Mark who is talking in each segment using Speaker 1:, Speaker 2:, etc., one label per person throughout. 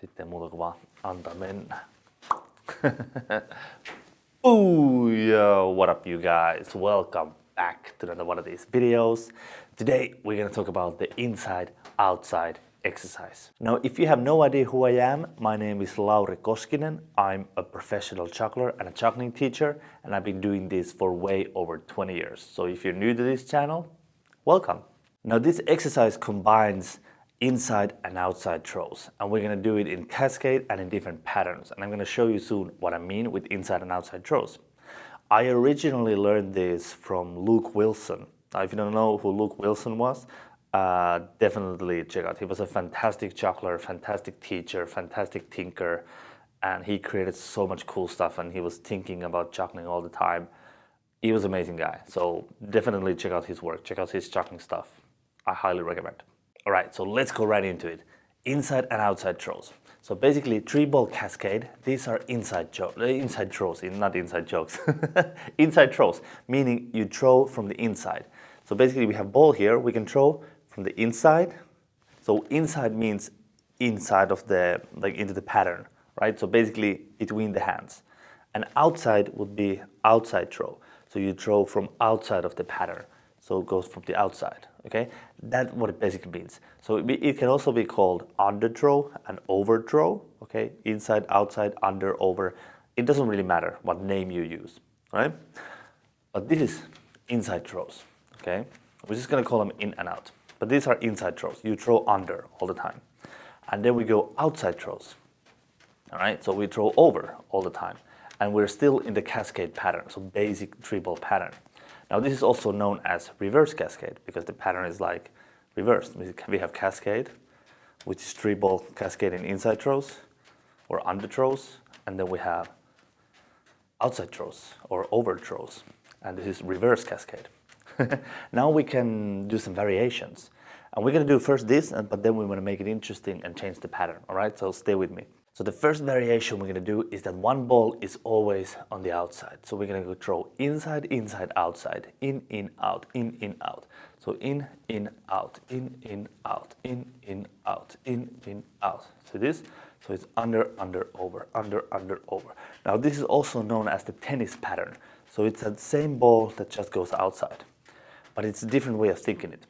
Speaker 1: Sitten muuta kuin vaan antaa mennä. Ooh, yo, what up you guys? Welcome back to another one of these videos. Today we're gonna talk about the inside-outside exercise. Now, if you have no idea who I am, my name is Lauri Koskinen. I'm a professional juggler and a juggling teacher, and I've been doing this for way over 20 years. So if you're new to this channel, welcome. Now, this exercise combines inside and outside throws, and we're going to do it in Cascade and in different patterns, and I'm going to show you soon what I mean with inside and outside throws. I originally learned this from Luke Wilson. Now, if you don't know who Luke Wilson was, definitely check out. He was a fantastic juggler, fantastic teacher, fantastic thinker, and he created so much cool stuff, and he was thinking about juggling all the time. He was an amazing guy, so definitely check out his work, check out his juggling stuff. I highly recommend. All right, so let's go right into it. Inside and outside throws. So basically, 3-ball cascade. These are inside throws, not inside jokes. Inside throws, meaning you throw from the inside. So basically, we have ball here. We can throw from the inside. So inside means inside of the, like into the pattern, right? So basically, between the hands. And outside would be outside throw. So you throw from outside of the pattern. So it goes from the outside, okay? That's what it basically means. So it can also be called under throw and over throw, okay? Inside, outside, under, over. It doesn't really matter what name you use, right? But this is inside throws, okay? We're just gonna call them in and out. But these are inside throws. You throw under all the time. And then we go outside throws, all right? So we throw over all the time. And we're still in the cascade pattern, so basic 3-ball pattern. Now this is also known as reverse cascade because the pattern is like reversed. We have cascade, which is 3-ball cascade in inside throws or under throws, and then we have outside throws or over throws, and this is reverse cascade. Now we can do some variations, and we're gonna do first this, but then we wanna make it interesting and change the pattern, all right? So stay with me. So the first variation we're going to do is that one ball is always on the outside. So we're going to go throw inside, inside, outside, in, out, in, out. So in, out, in, out, in, out, in, out. So this, so it's under, over, under, over. Now this is also known as the tennis pattern. So it's that same ball that just goes outside. But it's a different way of thinking it.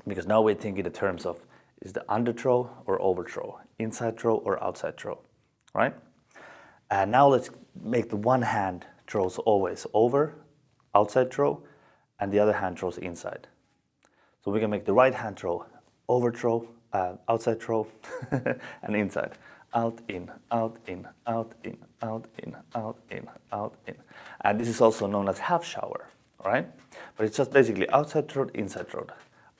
Speaker 1: Because now we're thinking in terms of is the under throw or over throw, inside throw or outside throw, right? And now let's make the one hand throws always over, outside throw, and the other hand throws inside. So we can make the right hand throw, over throw, outside throw, and inside. Out, in, out, in, out, in, out, in, out, in, out, in. And this is also known as half shower, all right? But it's just basically outside throw, inside throw.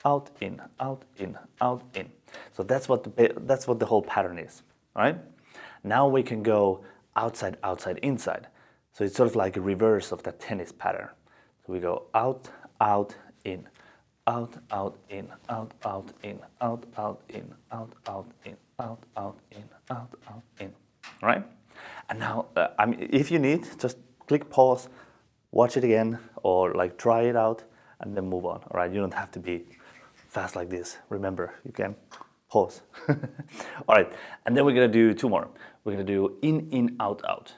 Speaker 1: Out, in, out, in, out, in. So that's what the whole pattern is, right? Now we can go outside, outside, inside. So it's sort of like a reverse of that tennis pattern. So we go out, out, in, out, in, out, in, out, in, out, in, out, in, out, in, right? And now, if you need, just click pause, watch it again, or like try it out, and then move on, all right? You don't have to be fast like this. Remember, you can pause. All right, and then we're gonna do 2 more. We're gonna do in, out, out.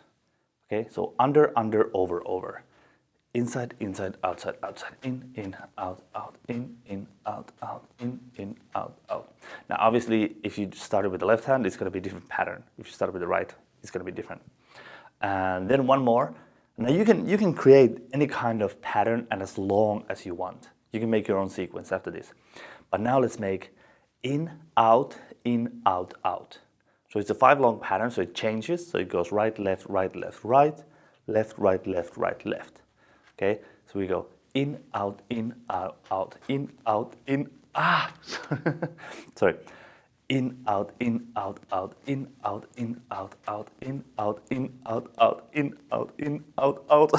Speaker 1: Okay, so under, over, over. Inside, outside, in, out, in, out, in, out. Now, obviously, if you started with the left hand, it's gonna be a different pattern. If you start with the right, it's gonna be different. And then 1 more. Now you can create any kind of pattern and as long as you want. You can make your own sequence after this. But now let's make in, out, out. So it's a 5-long pattern, so it changes. So it goes right, left, right, left, right, left, right, left, right, left. Okay, so we go in, out, in, out, in, sorry. In, out, in, out, in, out, in, out, in, out, in, out.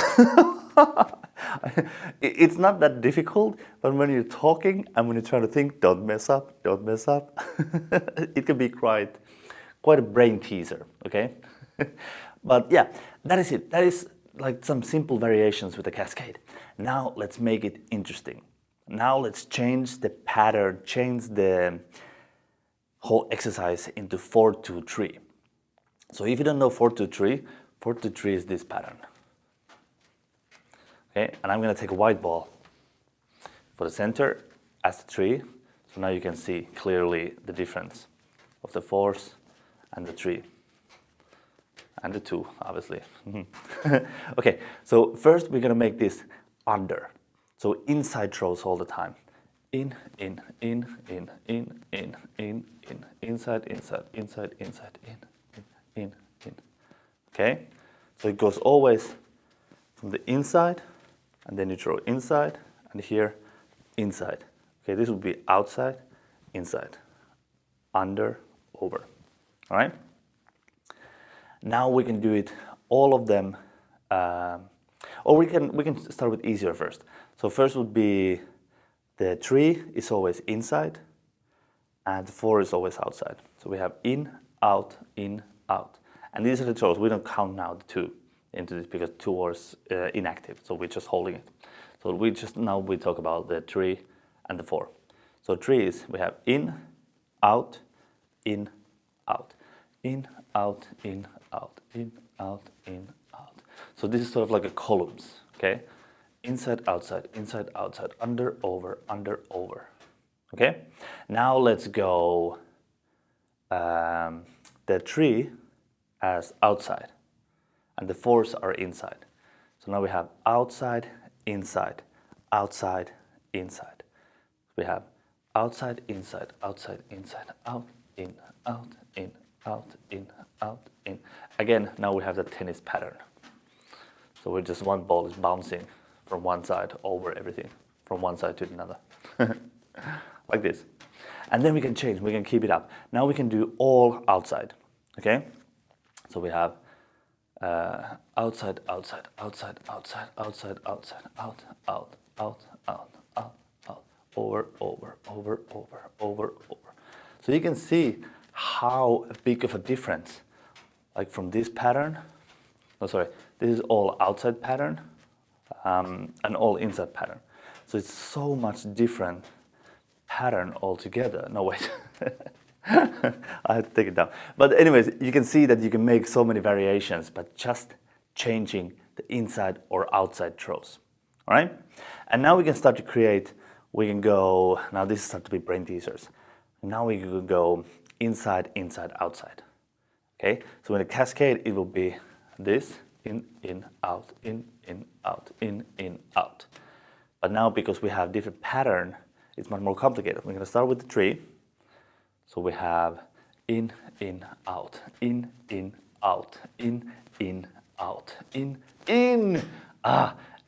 Speaker 1: It's not that difficult, but when you're talking and when you're trying to think, don't mess up. It can be quite a brain teaser, okay? But yeah, that is it. That is like some simple variations with the cascade. Now let's make it interesting. Now let's change the pattern, change the whole exercise into 4-2-3. So if you don't know 4-2-3, 4-2-3 is this pattern. Okay, and I'm going to take a white ball for the center as the 3. So now you can see clearly the difference of the 4s and the 3. And the 2, obviously. Okay, so first we're going to make this under. So inside throws all the time. In, inside, in. Okay, so it goes always from the inside, and then you throw inside, and here, inside. Okay, this would be outside, inside, under, over. All right. Now we can do it, all of them, or we can start with easier first. So first would be the 3 is always inside, and the 4 is always outside. So we have in, out, and these are the throws. We don't count now the 2 into this because 2 was inactive, so we're just holding it. So we talk about the 3 and the 4. So 3 is we have in, out, in, out, in, out, in, out, in, out, in, out. So this is sort of like a columns, okay? Inside, outside, under, over, okay? Now let's go the 3 as outside, and the 4s are inside. So now we have outside, inside, inside. We have outside, inside, out, in, out, in, out, in, out, in. Again, now we have the tennis pattern. So we're just one ball is bouncing from one side over everything, from one side to another, like this. And then we can change, we can keep it up. Now we can do all outside, okay? So we have outside, out, over. So you can see how big of a difference, like from this pattern, this is all outside pattern, and all inside pattern. So it's so much different pattern altogether. No, wait. I had to take it down. But anyways, you can see that you can make so many variations, but just changing the inside or outside throws. All right? And now we can start to create, we can go, now this starts to be brain teasers. Now we can go inside, outside. Okay? So in a cascade, it will be this, in, out, in, out, in, out. But now because we have different pattern, it's much more complicated. We're going to start with the 3. So we have in, out, in, out, in, out, in.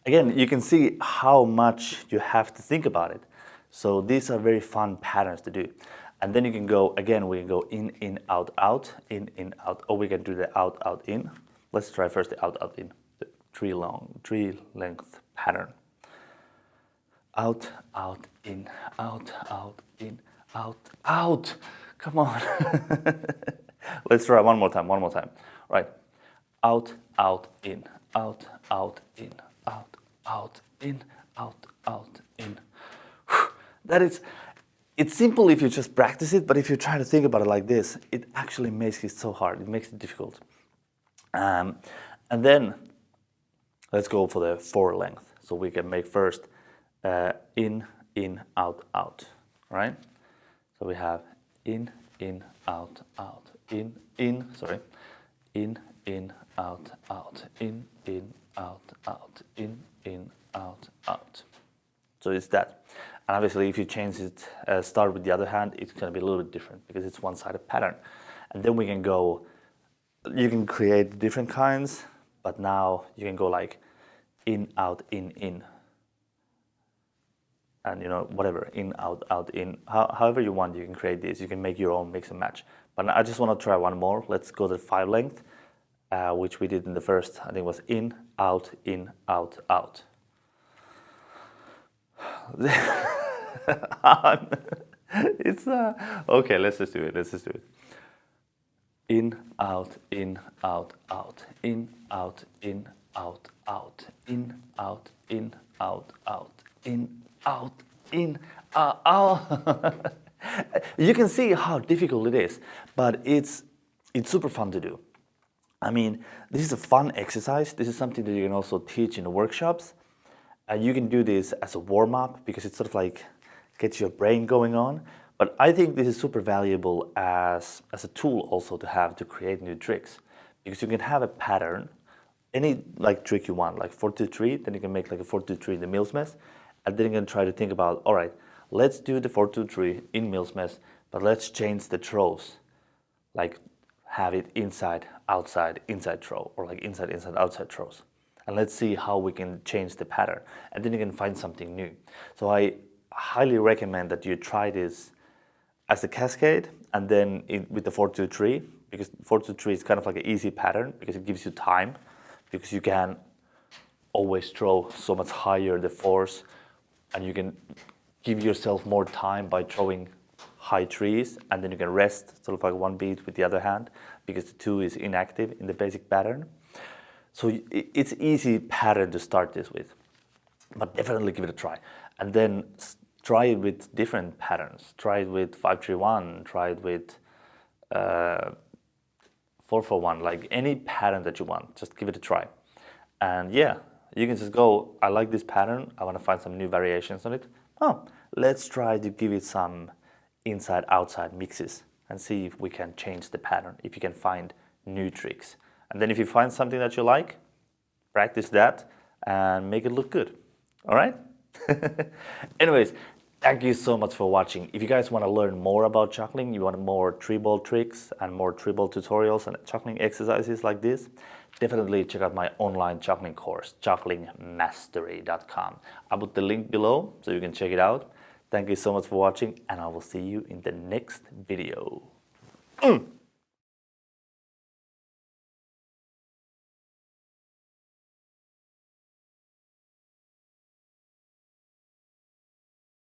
Speaker 1: Again, you can see how much you have to think about it. So these are very fun patterns to do. And then you can go, again, we can go in, out, in, out, or we can do the out, in. Let's try first the out, in, the 3 length pattern. Out, in, in, out. Come on. Let's try one more time. Right. Out, in, out, in, out, in, out, in. That is, it's simple if you just practice it, but if you try to think about it like this, it actually makes it so hard. It makes it difficult. And then let's go for the 4 length. So we can make first in, out, right? So we have in, out, in, out, in, out, in, out. So it's that. And obviously if you change it, start with the other hand, it's going to be a little bit different because it's one-sided pattern. And then we can go, you can create different kinds, but now you can go like in, out, in. And whatever, in, out, in. However you want, you can create this. You can make your own mix and match. But I just want to try one more. Let's go to the 5 length, which we did in the first, I think it was in, out, out. It's okay, let's just do it. In, out, in, out, in, out, in, out, in, out, in, out, in, out, in, out. You can see how difficult it is, but it's super fun to do. I mean, this is a fun exercise. This is something that you can also teach in the workshops. And you can do this as a warm-up because it's sort of like gets your brain going on. But I think this is super valuable as a tool also to have to create new tricks. Because you can have a pattern, any like trick you want, like 4-2-3, then you can make like a 4-2-3 in the Mills mess. And then you can try to think about, all right, let's do the 4-2-3 in Mills mess, but let's change the throws. Like have it inside, outside, inside throw, or like inside, inside, outside throws. And let's see how we can change the pattern. And then you can find something new. So I highly recommend that you try this as a cascade and then with the 4-2-3, because 4-2-3 is kind of like an easy pattern because it gives you time, because you can always throw so much higher the force, and you can give yourself more time by throwing high threes, and then you can rest sort of like one beat with the other hand because the 2 is inactive in the basic pattern. So it's easy pattern to start this with, but definitely give it a try. And then try it with different patterns. Try it with 5-3-1, try it with 4-4-1, like any pattern that you want, just give it a try. And yeah, you can just go, I like this pattern, I want to find some new variations on it. Oh, let's try to give it some inside-outside mixes and see if we can change the pattern, if you can find new tricks. And then if you find something that you like, practice that and make it look good. All right? Anyways, thank you so much for watching. If you guys want to learn more about juggling, you want more 3-ball tricks and more 3-ball tutorials and juggling exercises like this, definitely check out my online juggling course, jugglingmastery.com. I'll put the link below so you can check it out. Thank you so much for watching, and I will see you in the next video.